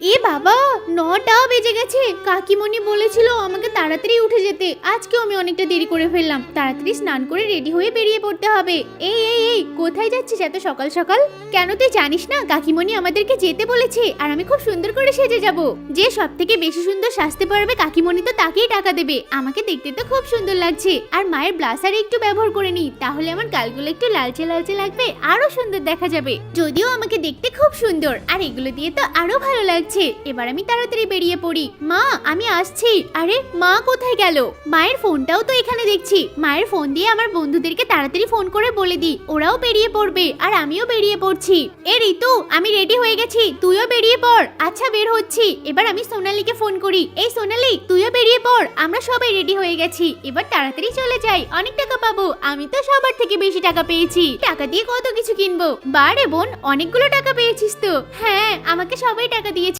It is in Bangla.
এ বাবা, 9টা বেজে গেছে। কাকিমণি বলেছিল আমাকে তাড়াতাড়ি উঠে যেতে। আজকেও আমি অনেকটা দেরি করে ফেললাম। তাড়াতাড়ি স্নান করে রেডি হয়ে বেরিয়ে পড়তে হবে। এই এই এই, কোথায় যাচ্ছিস এত সকাল সকাল? কেন তুই জানিস না কাকিমণি আমাদেরকে যেতে বলেছে, আর আমি খুব সুন্দর করে সেজে যাব। যে সব থেকে বেশি সুন্দর সাজতে পারবে কাকিমণি তো তাকেই টাকা দেবে। আমাকে দেখতে তো খুব সুন্দর লাগছে। আর মায়ের ব্লাসার একটু ব্যবহার করে নি, তাহলে আমার গালগুলো একটু লালচে লালচে লাগবে, আরো সুন্দর দেখা যাবে। যদিও আমাকে দেখতে খুব সুন্দর, আর এগুলো দিয়ে তো আরো ভালো লাগছে। এবার আমি তাড়াতাড়ি বেরিয়ে পড়ি। মা, আমি আসছি। আরে মা কোথায় গেল? মায়ের ফোনটাও তো এখানে দেখছি। মায়ের ফোন দিয়ে আমার বন্ধুদেরকে তাড়াতাড়ি ফোন করে বলে দি, ওরাও বেরিয়ে পড়বে, আর আমিও বেরিয়ে পড়ছি। এ ঋতু, আমি রেডি হয়ে গেছি, তুইও বেরিয়ে পড়। আচ্ছা, বের হচ্ছি। এবার আমি সোনালীকে ফোন করি। এই সোনালী, তুইও বেরিয়ে পড়। আমরা সবাই রেডি হয়ে গেছি, এবার তাড়াতাড়ি চলে যাই। অনেক টাকা পাবো। আমি তো সবার থেকে বেশি টাকা পেয়েছি। টাকা দিয়ে কত কিছু কিনবো। বারে বোন, অনেকগুলো টাকা পেয়েছিস তো। হ্যাঁ, আমাকে সবাই টাকা দিয়েছে।